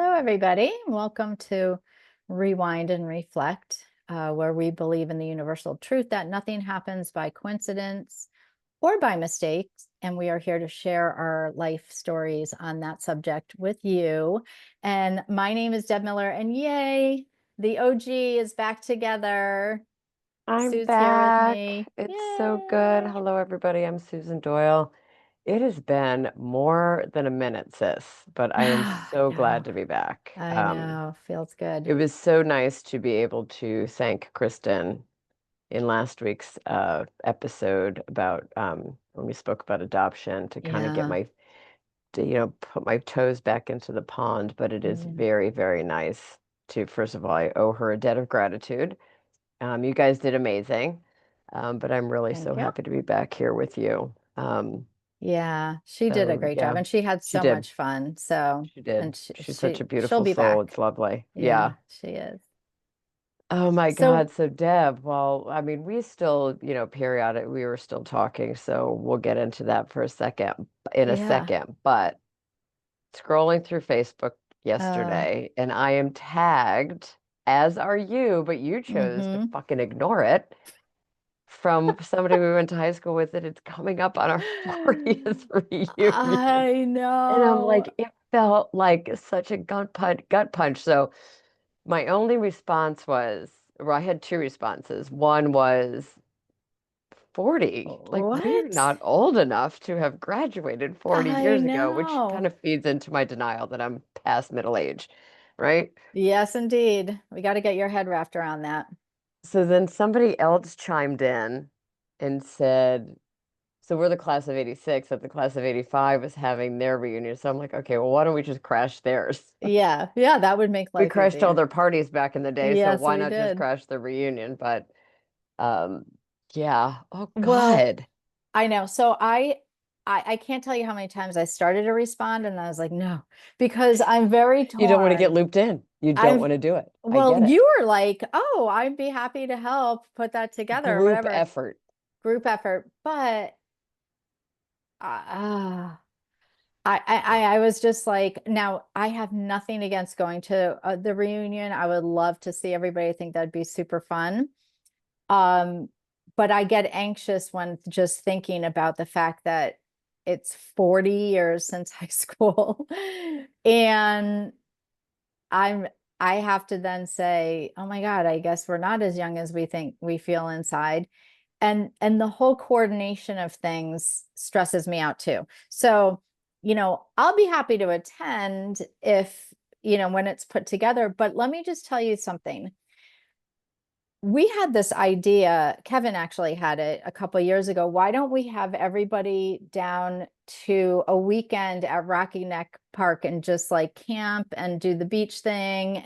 Hello, everybody. Welcome to Rewind and Reflect, where we believe in the universal truth that nothing happens by coincidence or by mistakes. And we are here to share our life stories on that subject with you. And my name is Deb Miller, and yay, the OG is back together. I'm Sue's here with back. me. It's so good. Yay. Hello, everybody. I'm Susan Doyle. It has been more than a minute, sis, but I am I so glad know. to be back. I know. Feels It good. was so nice to be able to thank Kristen in last week's episode about when we spoke about adoption to kind of get Yeah. put my toes back into the pond. But it is Yeah. very, very nice to, first of all, I owe her a debt of gratitude. You guys did amazing. But I'm really so Thank you. happy to be back here with you. Yeah, she did a So great job, yeah, and she had she so did. much fun. So, She did. and She's such a she'll beautiful be soul. back. It's lovely. Yeah, Yeah. she is. Oh my So, God. So Deb, well, I mean, we still, we were still talking, so we'll get into that for in a yeah. second. But scrolling through Facebook Uh, yesterday, and I am tagged, as are you, but you chose to mm-hmm. fucking ignore it. From somebody we went to high school with, and it's coming up on our 40th reunion. I And I'm know. like, it felt like such a gut punch. So my only response was, well, I had two responses. One was 40. Like, we're What? not old enough to have graduated 40 I years ago, which kind know. of feeds into my denial that I'm past middle age, right? Yes, indeed. We got to get your head wrapped around that. So then somebody else chimed in and said, so we're the class of 86, that the class of 85 was having their reunion. So I'm like, okay, well, why don't we just crash theirs? Yeah, yeah, that would make We life crashed all easier. their parties back in the day, so Yes, why we not just did. crash the reunion? But um, yeah. Oh Well, God. I know. So I can't tell you how many times I started to respond and I was like, no, because I'm very You don't want to get torn. looped in. You don't I've want to do it. I well, get it. you were like, oh, I'd be happy to help put that together or Group whatever, effort. group effort. But I was just like, now I have nothing against going to the reunion. I would love to see everybody. I think that'd be super fun. Um, but I get anxious when just thinking about the fact that it's 40 years since high school. And I'm I have to then say, oh my God, I guess we're not as young as we think we feel inside. And the whole coordination of things stresses me out too. So, I'll be happy to attend if, when it's put together, but let me just tell you something. We had this idea, Kevin actually had it a couple of years ago. Why don't we have everybody down to a weekend at Rocky Neck Park and just like camp and do the beach thing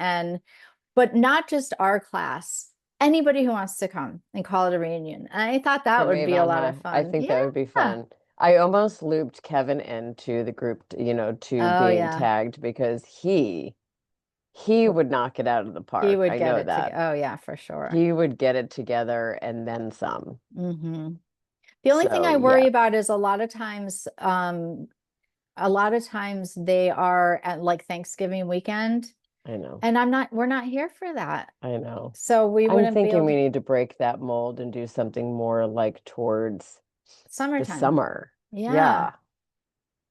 but not just our class, anybody who wants to come and call it a reunion. And I thought that would be a Remain lot of I fun. think that would be Yeah. fun. I almost looped Kevin into the group, to Oh being yeah. tagged because he would knock it out of the He park. would I get know it together. that. Oh yeah, for sure. He would get it together and then some. Hmm. The only thing So I worry yeah, about is a lot of times they are at like Thanksgiving weekend, I know. and we're not here for that. I know. So we I'm wouldn't be thinking able to we need to break that mold and do something more like towards the summertime. summer. Yeah. Yeah.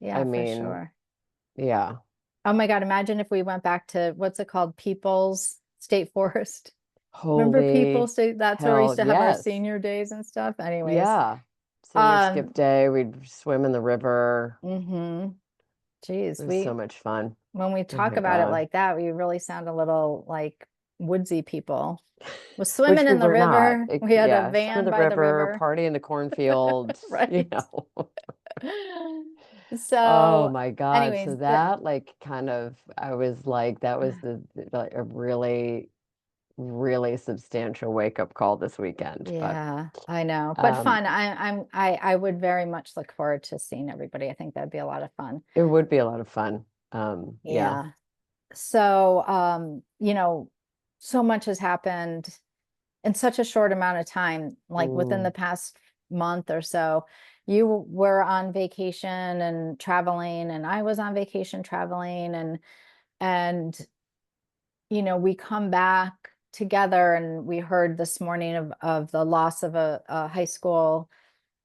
I Yeah, for mean, sure. yeah. Oh my God, imagine if we went back to what's it called? People's State Forest. Remember People's Holy State? That's where we used hell, to have our yes. senior days and stuff. Anyways. Yeah. Senior skip Um, day, we'd swim in the river. hmm It Geez, was so much fun. when we Oh talk my about it God. like that, we really sound a little like woodsy people. Was swimming Which we in the were not. river. We had a Yeah, swim in van the by the river, river. party in the cornfields, Right. Oh So, my God. So anyways, that like kind of I was like that was like a really really substantial wake up call this weekend. But yeah, I know. But um fun. I would very much look forward to seeing everybody. I think that'd be a lot of fun. it would be a lot of fun. Yeah. Yeah. So, so much has happened in such a short amount of time, like within the Mm, past month or so. You were on vacation and traveling, and I was on vacation traveling, And, we come back together, and we heard this morning of the loss of a high school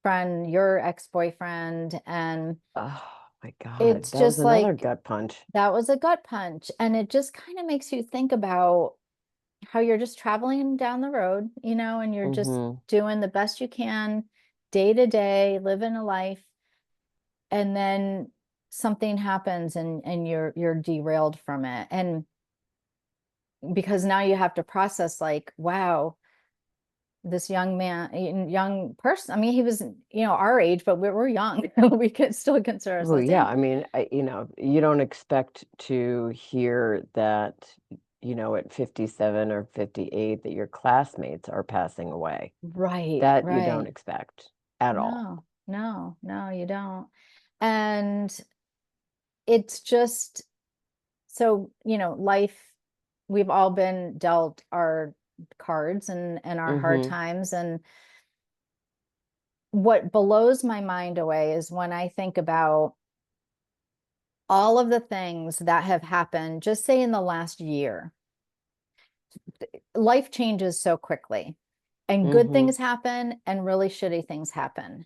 friend, your ex-boyfriend. And Oh my God, it's that was just another like, gut punch. that was a gut punch. And it just kind of makes you think about how you're just traveling down the road, and you're just Mm-hmm. doing the best you can day to day, living a life. And then something happens, and you're derailed from it. And because now you have to process, like, wow, this young man, young person, I mean, he was, our age, but we're young. We could still consider Well, ourselves yeah, young. I mean, you don't expect to hear that, at 57 or 58 that your classmates are passing away. Right, That you don't right. expect at all. No, no, no, you don't. And it's just, so, life, we've all been dealt our cards and our hard Mm-hmm. times. And what blows my mind away is when I think about all of the things that have happened, just say in the last year. Life changes so quickly, and good Mm-hmm. things happen and really shitty things happen.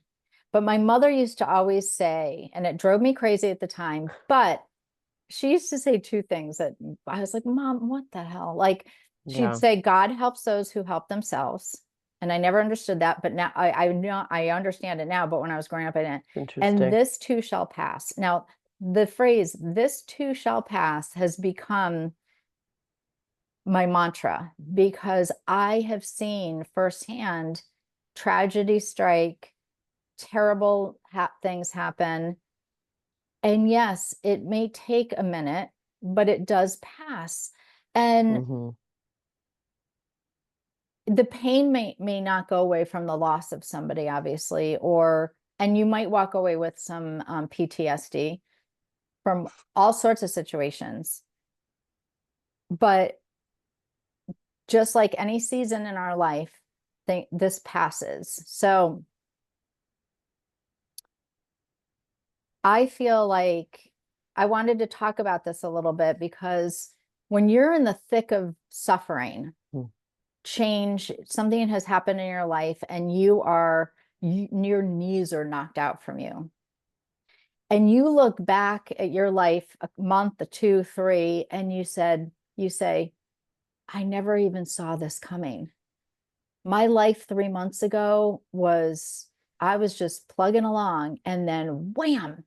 But my mother used to always say, and it drove me crazy at the time, but she used to say two things that I was like, Mom, what the hell? Like, she'd Yeah. say, God helps those who help themselves. And I never understood that, but now I know, I understand it now. But when I was growing up, I didn't. And Interesting. this too shall pass. Now, the phrase "this too shall pass" has become my mantra, because I have seen firsthand tragedy strike, terrible things happen. And yes, it may take a minute, but it does pass. And Mm-hmm. the pain may not go away from the loss of somebody, obviously, and you might walk away with some PTSD from all sorts of situations. But just like any season in our life, this passes. So I feel like I wanted to talk about this a little bit, because when you're in the thick of suffering, change, something has happened in your life, and your knees are knocked out from you. And you look back at your life a month, a two, three, and you say, I never even saw this coming. My life 3 months ago I was just plugging along, and then wham,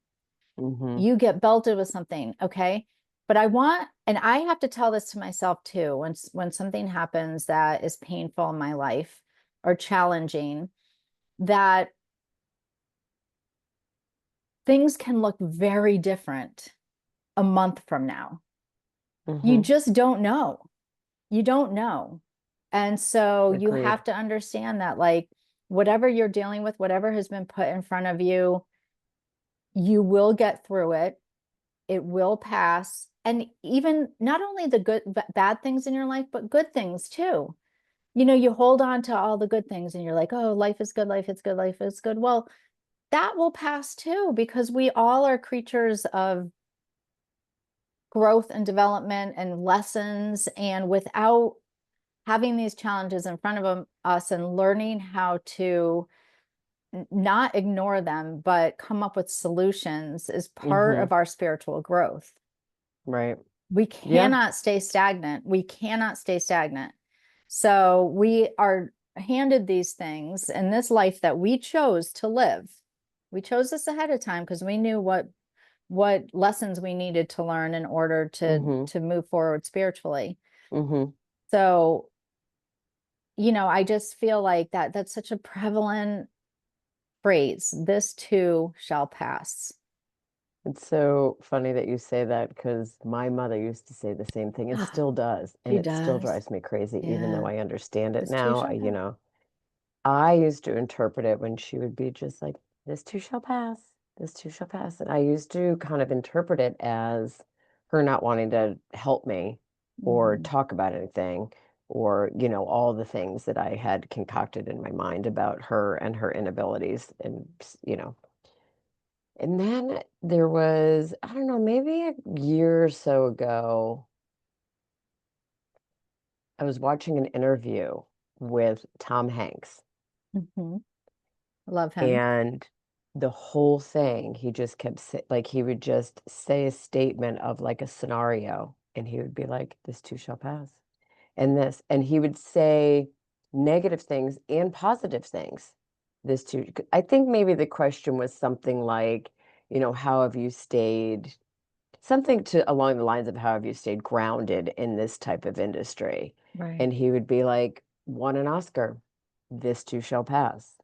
Mm-hmm. you get belted with something. Okay. But and I have to tell this to myself too, when something happens that is painful in my life or challenging, that things can look very different a month from now. You Mm-hmm. just don't know. You don't know. And so you Agreed. have to understand that, like, whatever you're dealing with, whatever has been put in front of you, you will get through it. It will pass. And even not only the bad things in your life, but good things too. You hold on to all the good things, and you're like, oh, life is good, life is good, life is good. Well, that will pass too, because we all are creatures of growth and development and lessons. And without having these challenges in front of us and learning how to not ignore them, but come up with solutions, is part Mm-hmm. of our spiritual growth. Right. We Yeah. cannot stay stagnant. We cannot stay stagnant. So we are handed these things in this life that we chose to live. We chose this ahead of time because we knew what lessons we needed to learn in order Mm-hmm. to move forward spiritually. Mm-hmm. So, I just feel like that's such a prevalent phrase. This too shall pass. It's so funny that you say that because my mother used to say the same thing and still does. And She it still does. drives me crazy, even though Yeah. I understand it This too now. shall pass. I used to interpret it when she would be just like, this too shall pass, this too shall pass. And I used to kind of interpret it as her not wanting to help me or Mhm. talk about anything or, all the things that I had concocted in my mind about her and her inabilities. And, And then there was, I don't know, maybe a year or so ago, I was watching an interview with Tom Hanks, Hmm. Love him. and the whole thing, he just kept like he would just say a statement of like a scenario, and he would be like, "This too shall pass," and this, and he would say negative things and positive things. This too, I think maybe the question was something like, how have you stayed? Something to along the lines of how have you stayed grounded in this type of industry? Right. And he would be like, won an Oscar, this too shall pass.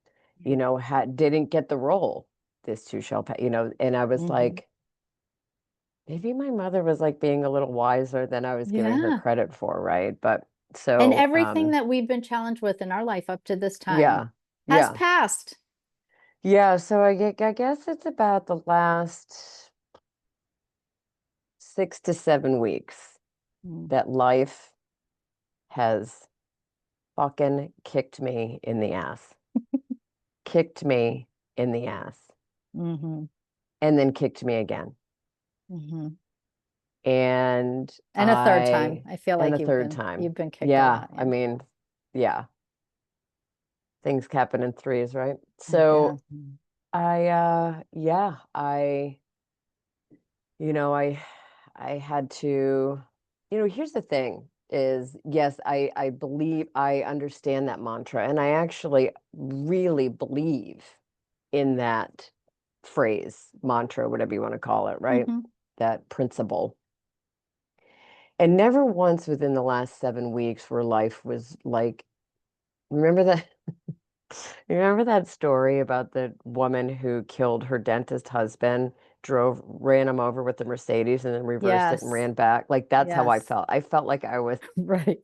Didn't get the role, this too shall pass. And I was Hmm. like, maybe my mother was like being a little wiser than I was giving her Yeah. credit for, right? But And so, everything that we've been challenged with in our life up to this time yeah, has yeah, passed. yeah. So I guess it's about the last 6 to 7 weeks Mm. that life has fucking kicked me in the ass. Kicked me in the ass. Hmm. And then kicked me again. Hmm. And And a third time. I feel and like a third you've time. been kicked a Yeah. lot. I Yeah. mean, yeah, things happen in threes, right? It So does. yeah, you know, I, I had to, here's the thing is, yes, I believe I understand that mantra, and I actually really believe in that phrase, mantra, whatever you want to call it, right? Hmm. That principle. And never once within the last 7 weeks where life was like, remember that? Remember that story about the woman who killed her dentist husband, ran him over with the Mercedes and then reversed it and Yes. ran back? Like that's how I Yes. felt. I felt like I was Right.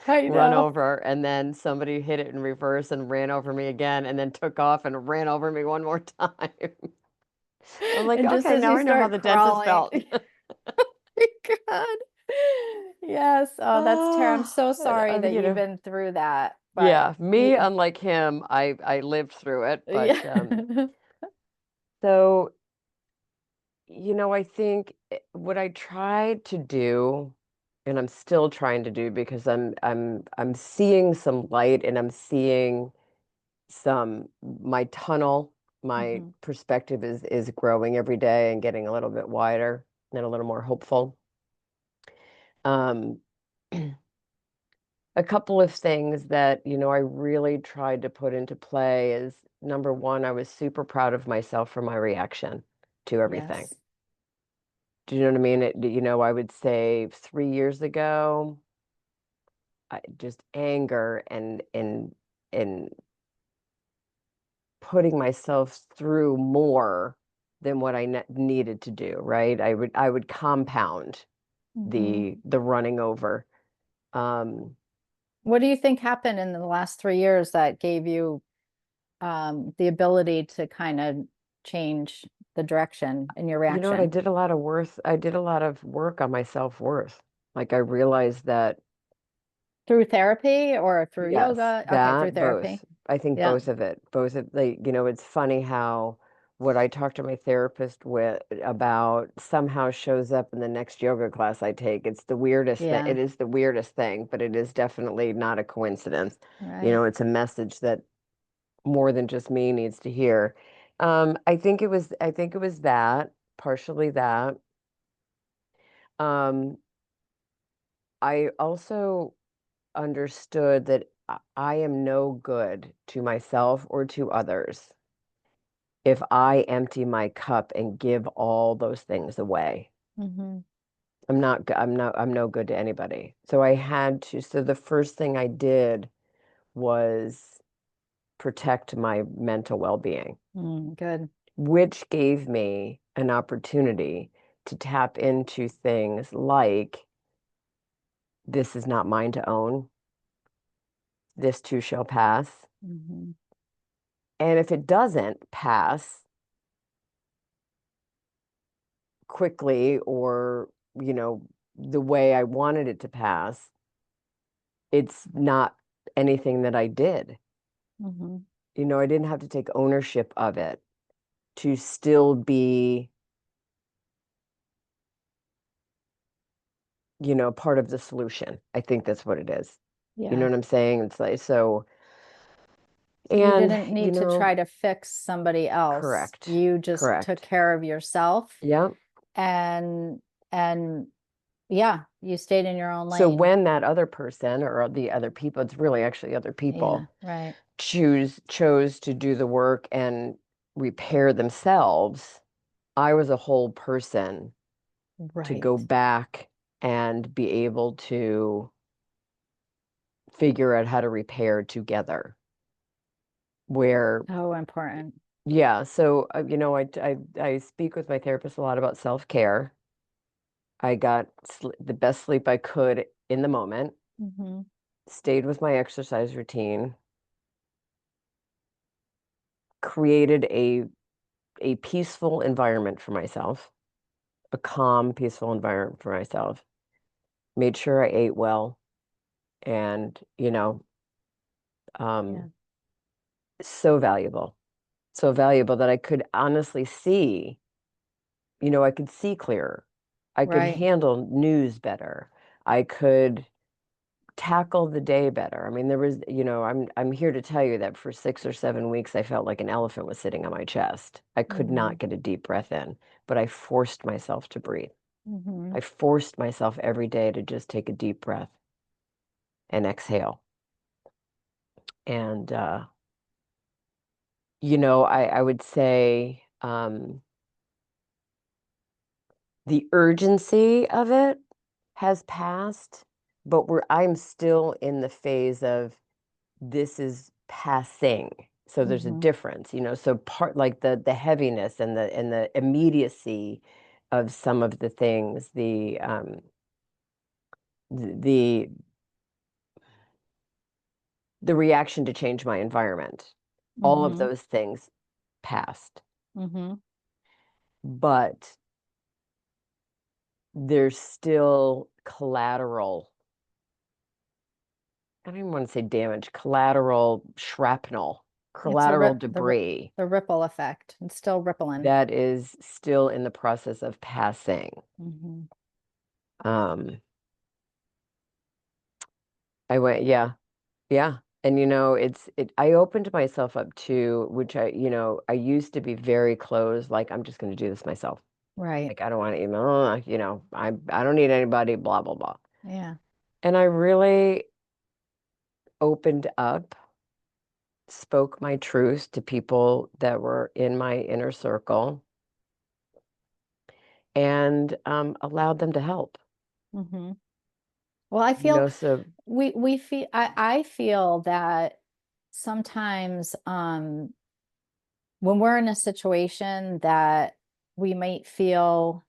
I run know. over and then somebody hit it in reverse and ran over me again and then took off and ran over me one more time. I'm like, And just okay, as now you I know how start the dentist crawling, felt. God. Yes. Oh, that's terrible. I'm Oh, so sorry that you you've know, been through that. But yeah, me, unlike him, I lived through it. But yeah. so, I think what I tried to do, and I'm still trying to do because I'm seeing some light and I'm seeing my tunnel, my Hmm. perspective is growing every day and getting a little bit wider and a little more hopeful. Um, a couple of things that, I really tried to put into play is number one, I was super proud of myself for my reaction to everything. Yes. Do you know what I mean? I would say 3 years ago, just anger and putting myself through more than what I needed to do, right? I would compound Hmm. the running over. Um, What do you think happened in the last 3 years that gave you the ability to kind of change the direction in your you know what? I reaction? did a lot of worth. I did a lot of work on my self-worth. Like I realized that, Through therapy or through yes, yoga? Okay, through that therapy. both. I think Yeah. both of it. Both of like, it's funny how what I talk to my therapist with about somehow shows up in the next yoga class I take. It's the weirdest thing. Yeah. It is the weirdest thing, but it is definitely not a coincidence. Right. It's a message that more than just me needs to hear. I think it was that, partially that. Um, I also understood that I am no good to myself or to others if I empty my cup and give all those things away. Hmm. I'm no good to anybody. So the first thing I did was protect my mental well-being, Mm, good. which gave me an opportunity to tap into things like this is not mine to own. This too shall pass. Hmm. And if it doesn't pass quickly or, the way I wanted it to pass, it's not anything that I did. Hmm. I didn't have to take ownership of it. to still be, part of the solution. I think that's what it is. You know Yeah. what I'm saying? It's like, so, You and, didn't need to try to fix somebody else. correct, You just took correct. care of yourself, Yeah. and and yeah, you stayed in your own So lane. when that other person or the other people, it's really actually other Yeah, people, right. chose to do the work and repair themselves, I was a whole person to go Right. back and be able to figure out how to repair together. Where, So important. yeah, so I speak with my therapist a lot about self-care. I got the best sleep I could in the moment, Mm-hmm. stayed with my exercise routine, created a peaceful environment for myself, a calm, peaceful environment for myself, made sure I ate well, and Yeah. um, so valuable, so valuable that I could honestly see, I could see clearer. I could Right. handle news better. I could tackle the day better. I mean, there was, I'm here to tell you that for 6 or 7 weeks, I felt like an elephant was sitting on my chest. I could Mm-hmm. not get a deep breath in, but I forced myself to breathe. Mm-hmm. I forced myself every day to just take a deep breath and exhale. And I would say the urgency of it has passed, but I'm still in the phase of this is passing. So there's a Mm-hmm. difference, so part like the heaviness and the immediacy of some of the things, the the reaction to change my environment, all of Mm-hmm. those things passed. Mm-hmm. But there's still collateral. I don't even want to say damage, collateral shrapnel, It's collateral debris the ripple effect. It's still rippling. that is still in the process of passing. Mm-hmm. Um, I went, yeah, yeah. And I opened myself up to, which I used to be very closed, like I'm just going to do this myself. Right. Like I don't want to email, I don't need anybody, blah, blah, blah. Yeah. And I really opened up, spoke my truth to people that were in my inner circle, and allowed them to help. Mm-hmm. Well, I feel So we feel I feel that sometimes when we're in a situation that we might feel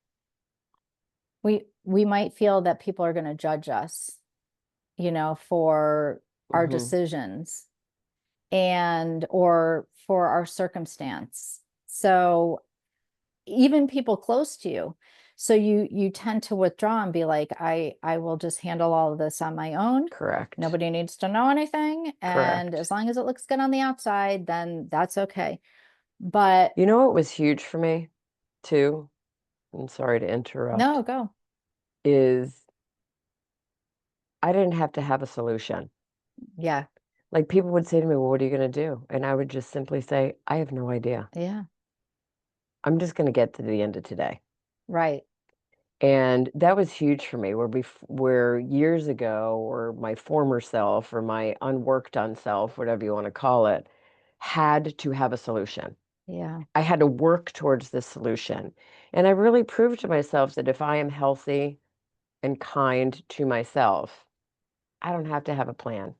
we might feel that people are going to judge us, for our mhm, decisions and or for our circumstance. So even people close to you. So you tend to withdraw and be like, I will just handle all of this on my own. correct, Nobody needs to know anything. And as correct. long as it looks good on the outside, then that's okay. But You know what was huge for me too? I'm sorry to no, interrupt, go. is I didn't have to have a solution. Yeah. Like people would say to me, well, what are you going to do? And I would just simply say, I have no idea. Yeah. I'm just going to get to the end of today. Right. And that was huge for me, where years ago, or my former self, or my unworked on self, whatever you want to call it, had to have a solution. Yeah. I had to work towards this solution. And I really proved to myself that if I am healthy and kind to myself, I don't have to have a plan.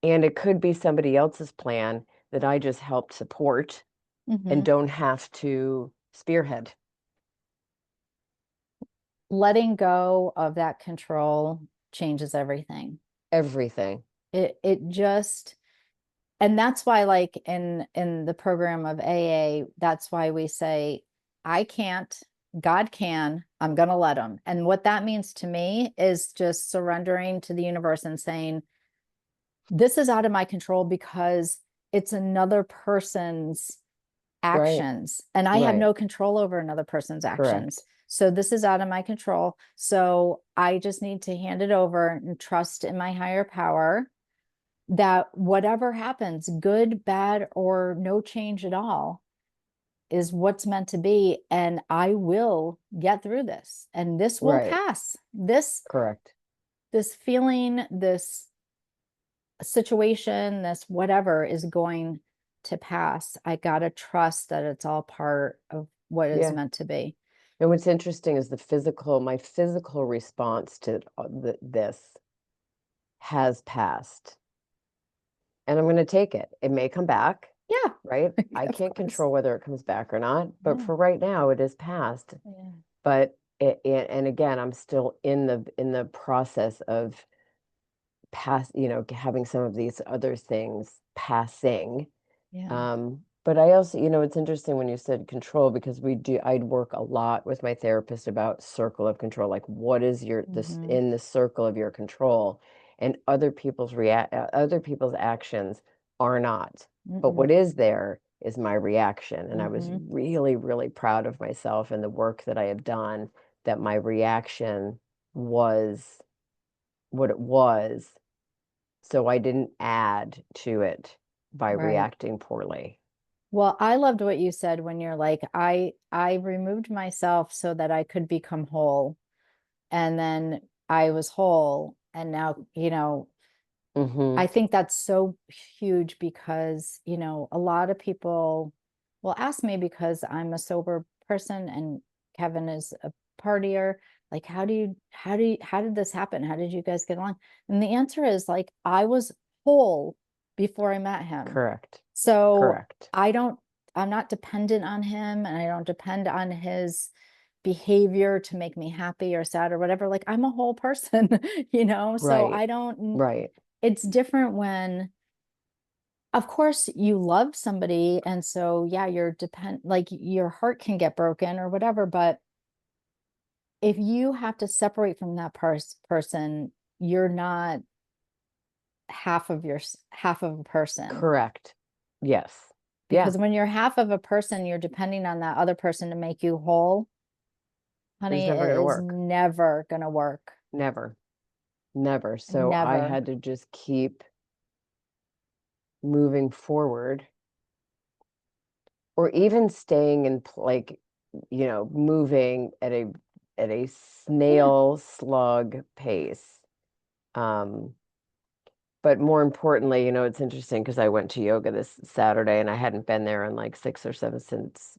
And it could be somebody else's plan that I just helped support and Hmm. don't have to spearhead Letting go of that control changes everything. everything. It just and that's why like in the program of AA, that's why we say I can't, God can, I'm going to let him. And what that means to me is just surrendering to the universe and saying this is out of my control because it's another person's Right. actions, and I have Right. no control over another person's actions. Correct. So this is out of my control. So I just need to hand it over and trust in my higher power that whatever happens, good, bad, or no change at all, is what's meant to be. And I will get through this, and this will Right. pass. This Correct. feeling, this situation, this whatever is going to pass. I gotta trust that it's all part of what is Yeah. meant to be. And what's interesting is my physical response to this has passed. And I'm going to take it. It may come back, Yeah, right? I of can't course. control whether it comes back or not, but Yeah. for right now, it is past. Yeah. But and again, I'm still in the process of having some of these other things passing. Yeah. But I also, it's interesting when you said control because I'd work a lot with my therapist about circle of control, like what is this Mm-hmm. in the circle of your control, and other people's actions are not. But Mm-mm. what is there is my reaction. And I was Mm-hmm. really, really proud of myself and the work that I have done, that my reaction was what it was. So I didn't add to it by Right. reacting poorly. Well, I loved what you said when you're like, I removed myself so that I could become whole. And then I was whole. And now, Hmm. I think that's so huge because, a lot of people will ask me, because I'm a sober person and Kevin is a partier, like, how did this happen? How did you guys get along? And the answer is, like, I was whole before I met him. Correct. So Correct. I'm not dependent on him, and I don't depend on his behavior to make me happy or sad or whatever. Like, I'm a whole person, so Right. I don't, Right. it's different when, of course, you love somebody, and so yeah, like, your heart can get broken or whatever, but if you have to separate from that person, you're not half of a person. Correct. Yes. Yeah. Because when you're half of a person, you're depending on that other person to make you whole. It's Honey, never going it to is work. never gonna work. Never. Never. So I Never. had to just keep moving forward, or even staying in like, moving at a Yeah. snail slug pace. Um, but more importantly, it's interesting because I went to yoga this Saturday and I hadn't been there in like 6 or 7 since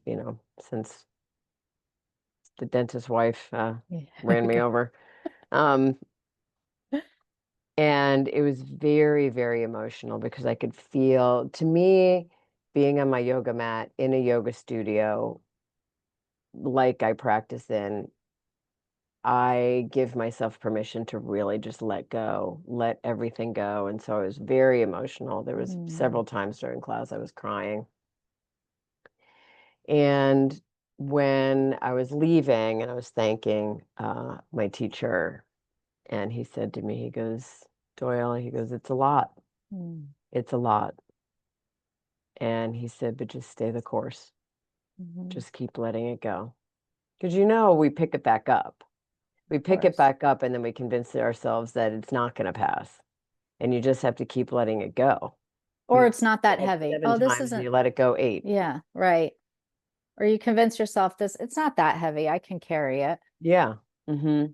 the dentist's wife ran me Yeah. over. Um, and it was very, very emotional because I could feel, to me, being on my yoga mat in a yoga studio, like I practice in, I give myself permission to really just let go, let everything go. And so I was very emotional. There was Mm, several times during class I was crying. And when I was leaving and I was thanking my teacher, and he said to me, he goes, Doyle, he goes, it's a lot. mm, It's a lot. And he said, but just stay the course. mhm. Just keep letting it go. Because we pick it back up. We Of pick it course. back up and then we convince ourselves that it's not going to pass. And you just have to keep letting it go. Or You it's not that fall heavy. seven Oh, this times and isn't, you let it go eight. yeah, right. Or you convince yourself, it's not that heavy. I can carry it. Yeah. Hmm.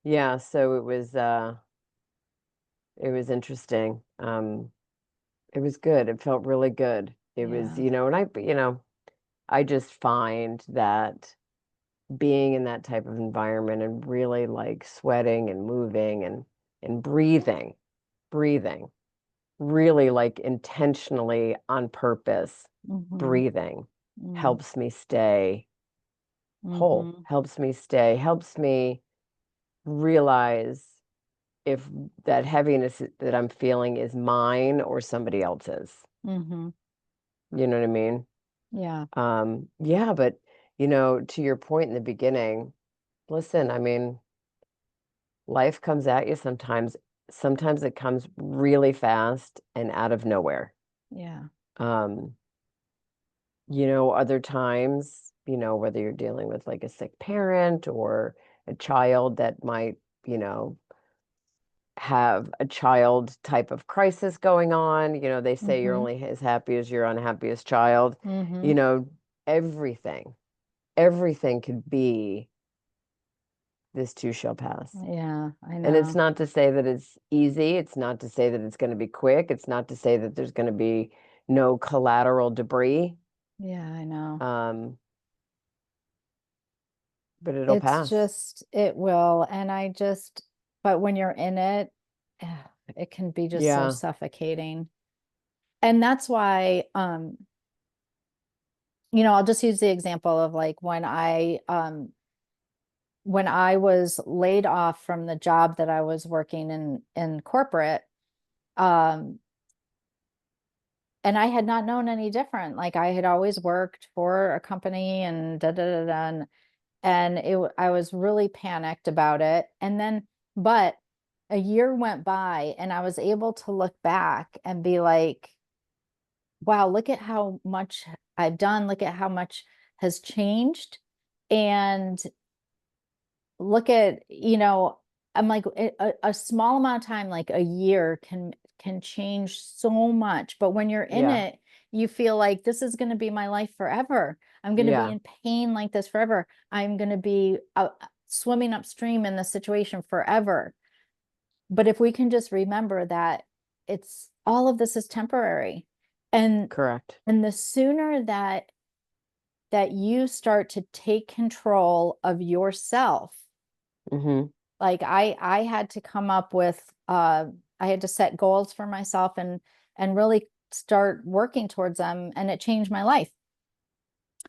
Yeah. So it was interesting. It was good. It felt really good. It was, Yeah. and I just find that being in that type of environment and really like sweating and moving and breathing, really like intentionally on purpose, Mm-hmm. breathing Mm, helps me stay whole, mm-hmm. helps me realize if that heaviness that I'm feeling is mine or somebody else's. Mm-hmm. You know what I mean? Yeah. Yeah, but to your point in the beginning, listen, I mean, life comes at you sometimes. Sometimes it comes really fast and out of nowhere. Yeah. Um, Other times, whether you're dealing with like a sick parent or a child that might, have a child type of crisis going on. They say you're Mm-hmm. only as happy as your unhappiest child. Mm-hmm. You know, everything, everything could be this too shall pass. Yeah, I And it's know. not to say that it's easy. It's not to say that it's going to be quick. It's not to say that there's going to be no collateral debris. Yeah, I know. Um, but it'll It's pass. just, it will. And but when you're in it, it can be just so Yeah. suffocating. And that's why, I'll just use the example of like when I was laid off from the job that I was working in corporate, um, and I had not known any different. Like I had always worked for a company and da da da da, and I was really panicked about it. And then, but a year went by, and I was able to look back and be like, wow, look at how much I've done. Look at how much has changed. And look at, I'm like a small amount of time, like a year can change so much. But when you're in Yeah. it, you feel like this is going to be my life forever. I'm going to be Yeah. in pain like this forever. I'm going to be swimming upstream in the situation forever. But if we can just remember that it's all of this is temporary, and Correct. the sooner that you start to take control of yourself, Mm-hmm. like I had to come up with I had to set goals for myself and really start working towards them, and it changed my life.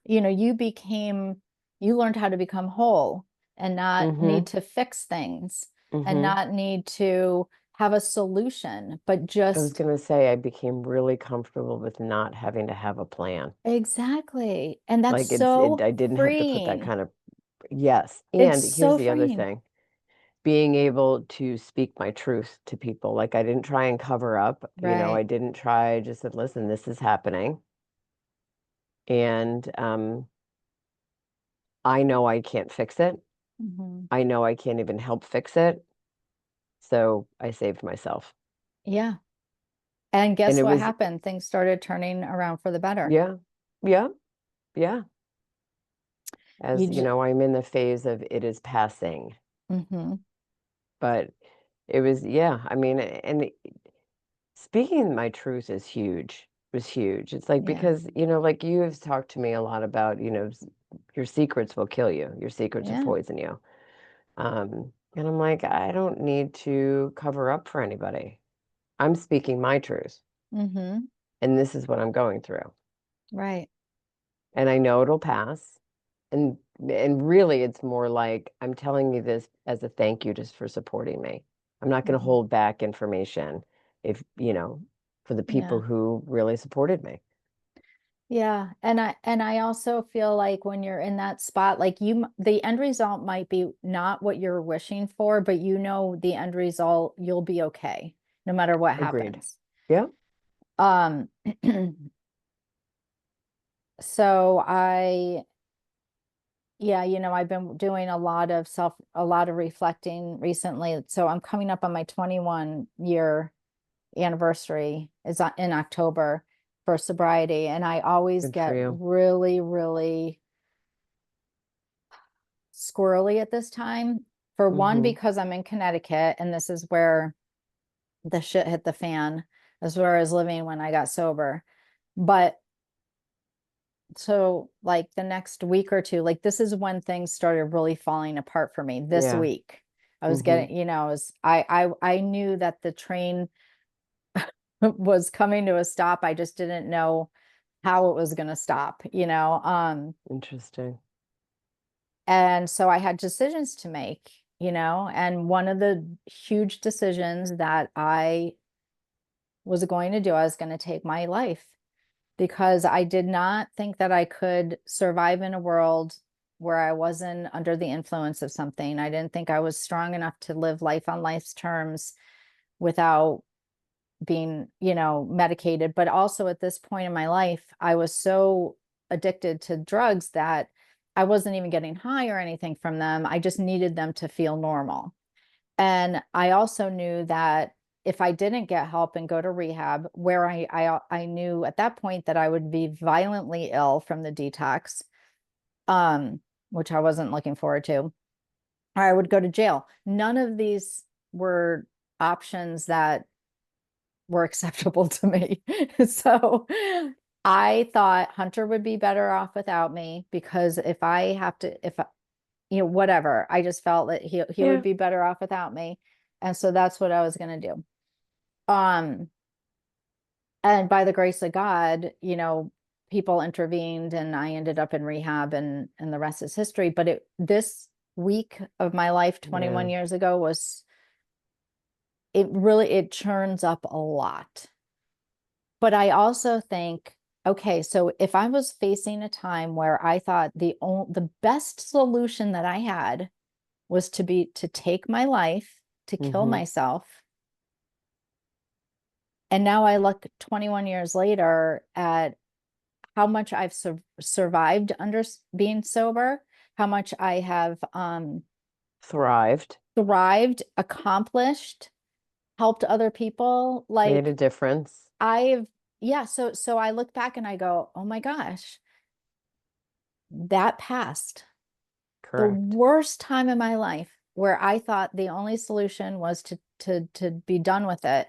You learned how to become whole and not Mm-hmm. need to fix things and Mm-hmm. not need to have a solution, but I was just going to say I became really comfortable with not having to have a plan. exactly. And that's Like so I didn't have to put that freeing. kind of, yes. It's And here's so the other freeing. thing, being able to speak my truth to people. Like I didn't try and cover up, I Right. didn't try, I just said, listen, this is happening. And I know I can't fix it. Mhm. I know I can't even help fix it. So I saved myself. Yeah. And And guess it what was, happened? Things started turning around for the better. yeah, yeah, yeah. You As you just, know, I'm in the phase of it is passing. hmm But it was, yeah, I mean, and speaking my truth is huge, was huge. It's like, yeah, because, like you have talked to me a lot about, your secrets will kill you, your secrets will yeah, poison you. And I'm like, I don't need to cover up for anybody. I'm speaking my truth, hmm and this is what I'm going through. right, And I know it'll pass. And really it's more like I'm telling you this as a thank you just for supporting me. I'm not going to hmm hold back information if, for the people yeah, who really supported me. yeah. And I also feel like when you're in that spot, like the end result might be not what you're wishing for, but the end result, you'll be okay no matter what Agreed. happens. Yeah. Um, so yeah, I've been doing a lot of reflecting recently. So I'm coming up on my 21-year anniversary is in October for sobriety. And I always Good for get you. really, really squirrely at this time. For one, Mm-hmm. because I'm in Connecticut and this is where the shit hit the fan. This is where I was living when I got sober. But so like the next week or two, like this is when things started really falling apart for me this Yeah. week. I was Mm-hmm. getting, I knew that the train was coming to a stop. I just didn't know how it was going to stop. Interesting. And so I had decisions to make, and one of the huge decisions that I was going to do, I was going to take my life because I did not think that I could survive in a world where I wasn't under the influence of something. I didn't think I was strong enough to live life on life's terms without being, medicated. But also at this point in my life, I was so addicted to drugs that I wasn't even getting high or anything from them. I just needed them to feel normal. And I also knew that if I didn't get help and go to rehab, where I knew at that point that I would be violently ill from the detox, um, which I wasn't looking forward to, or I would go to jail. None of these were options that were acceptable to me. So I thought Hunter would be better off without me, because if I have to, if whatever, I just felt that he would Yeah. be better off without me. And so that's what I was going to do. Um, and by the grace of God, people intervened and I ended up in rehab, and the rest is history. But this week of my life 21 Yeah. years ago it churns up a lot. But I also think, okay, so if I was facing a time where I thought the best solution that I had was to take my life, to kill Mm-hmm. myself. And now I look 21 years later at how much I've survived under being sober, how much I have Thrived, thrived, accomplished, helped other people. made a Like difference. I've, yeah, so I look back and I go, oh my gosh, that passed. The Correct. worst time in my life where I thought the only solution was to be done with it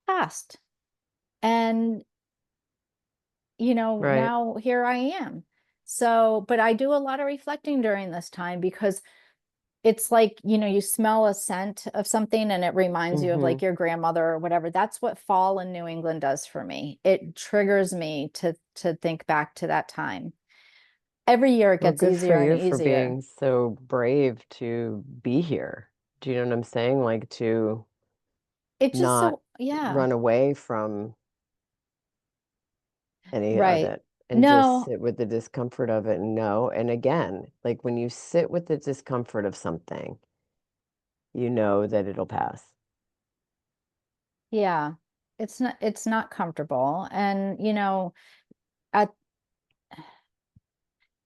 passed. And Right. now here I am. So, but I do a lot of reflecting during this time, because it's like, you smell a scent of something and it reminds you of Mm-hmm. like your grandmother or whatever. That's what fall in New England does for me. It triggers me to think back to that time. Every year it Well, gets good for easier and you for easier. being so brave to be here. Do you know what I'm saying? Like to It's just not so, yeah, run away from any of right. it and just No, sit with the discomfort of it and know. And again, like when you sit with the discomfort of something, you know that it'll pass. yeah. It's not comfortable. And at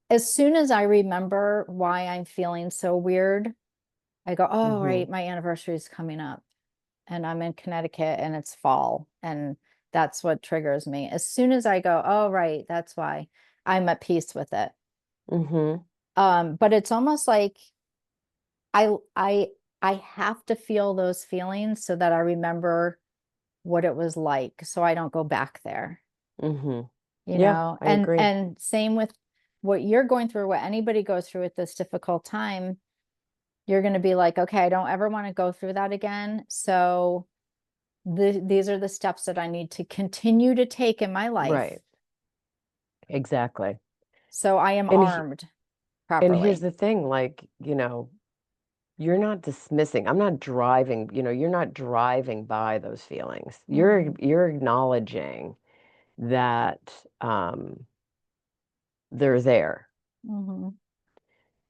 as soon as I remember why I'm feeling so weird, I go, oh, Mm-hmm. right, my anniversary is coming up and I'm in Connecticut and it's fall. And that's what triggers me. As soon as I go, oh, right, that's why, I'm at peace with it. Mm-hmm. But it's almost like I I I have to feel those feelings so that I remember what it was like, so I don't go back there, Mm-hmm. Yeah, I and agree. same with what you're going through, what anybody goes through at this difficult time. You're going to be like, okay, I don't ever want to go through that again. So these are the steps that I need to continue to take in my life. Right. Exactly. So I am And armed here's properly. the thing, like, you're not dismissing. I'm not driving, you're not driving by those feelings. You're Hmm. you're acknowledging that they're there, Hmm.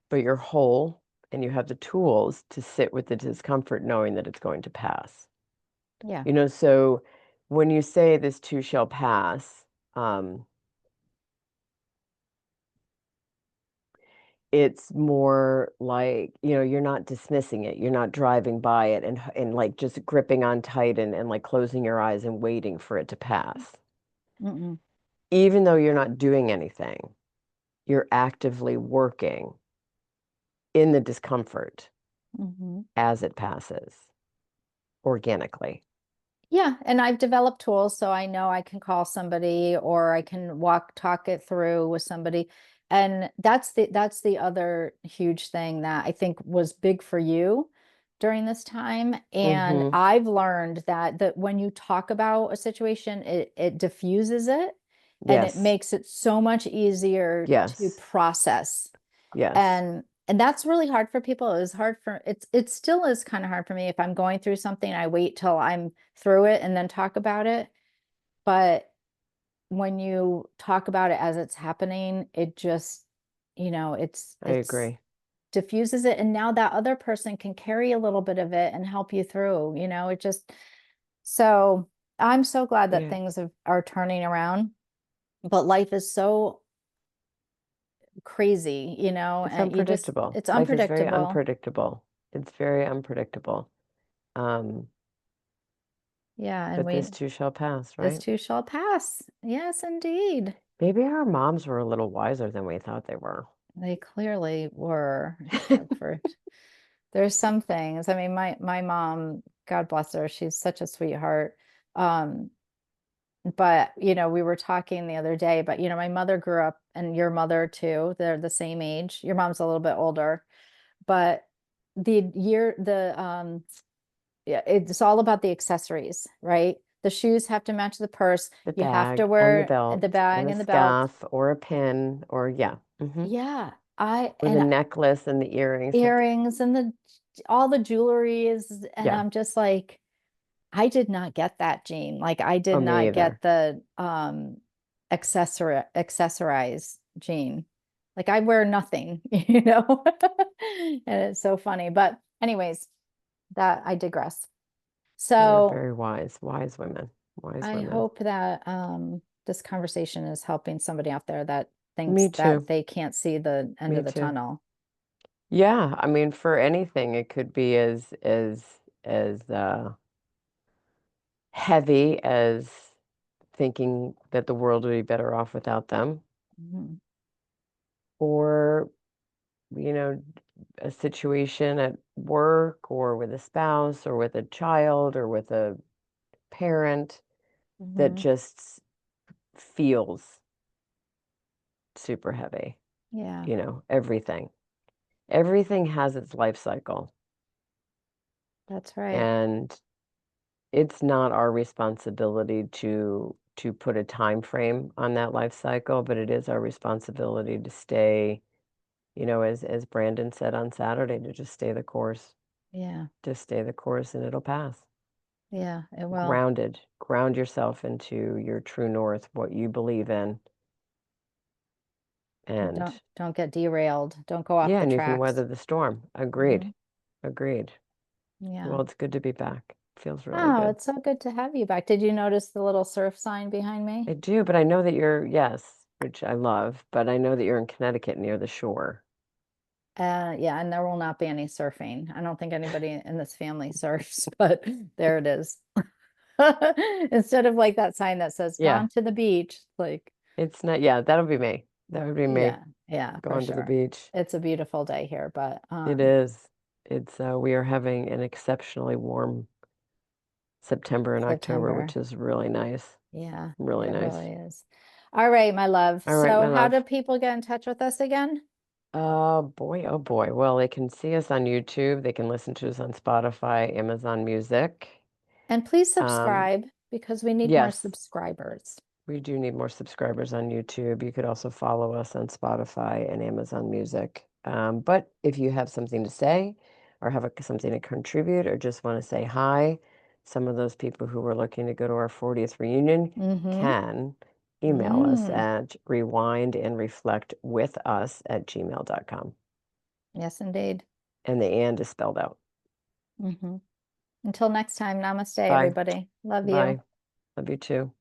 but you're whole and you have the tools to sit with the discomfort knowing that it's going to pass. Yeah. So when you say this too shall pass, um, it's more like, you're not dismissing it. You're not driving by it and like just gripping on tight and like closing your eyes and waiting for it to pass. Mm-mm. Even though you're not doing anything, you're actively working in the discomfort Hmm. as it passes organically. Yeah, and I've developed tools so I know I can call somebody or I can talk it through with somebody. And that's the other huge thing that I think was big for you during this time. And Mm-hmm. I've learned that when you talk about a situation, it diffuses it and it Yes. makes it so much easier to Yes. process. Yes. And that's really hard for people. It still is kind of hard for me. If I'm going through something, I wait till I'm through it and then talk about it. But when you talk about it as it's happening, it just, I it's agree. diffuses it. And now that other person can carry a little bit of it and help you through, it just, so I'm so glad that Yeah. things are turning around. But life is so crazy, you know, It's and unpredictable. it's Life is very unpredictable. unpredictable. It's very unpredictable. Um, Yeah, and but this too shall pass, this right? too shall pass. Yes, indeed. Maybe our moms were a little wiser than we thought they were. They clearly were, except for there's some things. I mean, my mom, God bless her, she's such a sweetheart. Um, but you know, we were talking the other day, but you know, my mother grew up, and your mother too, they're the same age. Your mom's a little bit older, but the yeah, it's all about the accessories, right? The shoes have to match the purse. The You have to bag and the wear the belt and bag the and the belt. scarf or a pin or yeah. Yeah, I Or the and necklace and the earrings have to, earrings and the all the jewelry is, and yeah. I'm just like, I did not get that, Jean. Like I did Oh, me not get either. the accessorize Jean. Like I wear nothing, you know. And it's so funny. But anyways, that I digress. They're So very wise, wise women, wise I women. hope that this conversation is helping somebody out there that thinks Me that too. they can't see the end Me of the too. tunnel. Yeah, I mean, for anything, it could be as heavy as thinking that the world would be better off without them, Mhm. or, you know, a situation at work or with a spouse or with a child or with a parent that Mhm. just feels super heavy. Yeah, You know, everything. Everything has its life cycle, that's right. and it's not our responsibility to put a time frame on that life cycle, but it is our responsibility to stay, you know, as Brandon said on Saturday, to just stay the course. Yeah. Just stay the course and it'll pass. Yeah, it will. Grounded. Ground yourself into your true north, what you believe in. And And don't get derailed. Don't go off yeah, the and you can tracks. weather the storm. Agreed. Mhm. Agreed. Yeah. Well, it's good to be back. Feels really Oh, good. it's so good to have you back. Did you notice the little surf sign behind me? I do, but I know that you're, yes, which I love, but I know that you're in Connecticut near the shore. Yeah, and there will not be any surfing. I don't think anybody in this family surfs, but there it is. Instead of like that sign that says Yeah, gone to the beach, like, it's not, yeah, that'll be me. That would be me yeah, yeah, for going to the sure. beach. It's a beautiful day here, but It is. It's, we are having an exceptionally warm September and October, September. which is really nice. Yeah, Really it nice. really is. All right, my love. All right, So my how do love. people get in touch with us again? Oh boy, oh boy. Well, they can see us on YouTube. They can listen to us on Spotify, Amazon Music. And please Um, subscribe because we need more yes, subscribers. we do need more subscribers on YouTube. You could also follow us on Spotify and Amazon Music. But if you have something to say or have something to contribute or just want to say hi, some of those people who were looking to go to our 40th reunion Mm-hmm. can email us Mm. at rewindandreflectwithus@gmail.com. Yes, indeed. And the and is spelled out. Mm-hmm. Until next time, namaste, Bye. everybody. Love you. Bye. Love you too.